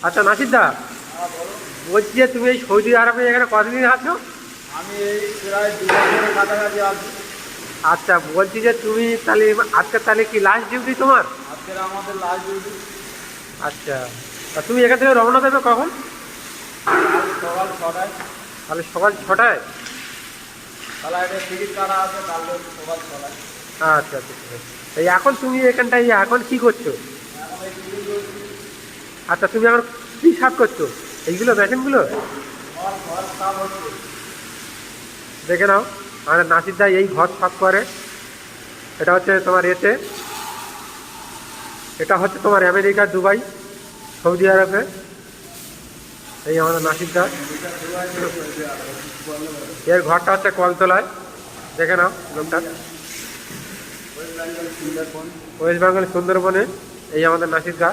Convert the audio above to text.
আচ্ছা নাসিরদা, বলছি যে তুমি এই সৌদি আরবে এখানে কতদিন আছো? আমি এই প্রায় 2 বছরের কাছাকাছি আছি। আচ্ছা, বলছি যে তুমি তাহলে আজকে তাহলে কি লাস্ট ডিউটি তোমার? আজকের আমাদের লাস্ট ডিউটি। আচ্ছা, তা তুমি এখান থেকে রওনা দেবে কখন? কাল সকাল 6টায়। তাহলে সকাল 6টায়? তাহলে একটা টিকিট কাটা আছে, কালকে সকাল 6টায়। আচ্ছা আচ্ছা, ঠিক আছে। এই এখন তুমি এখানটায় এখন কি করছো? এখন এই টিকিট করছি। আচ্ছা, তুমি এখন কি সাফ করছো? এইগুলো মেশিনগুলো ঘর ঘর সাফ হচ্ছে। দেখে নাও। আমাদের নাসিরদা এই ঘর সাফ করে। এটা হচ্ছে তোমার এটা হচ্ছে তোমার আমেরিকা, দুবাই, সৌদি আরবে। এই আমাদের নাসিরদা, এর ঘরটা হচ্ছে কলতলায়। দেখে নাও লোকটা, ওয়েস্ট বেঙ্গল সুন্দরবনে। এই আমাদের নাসিরদা।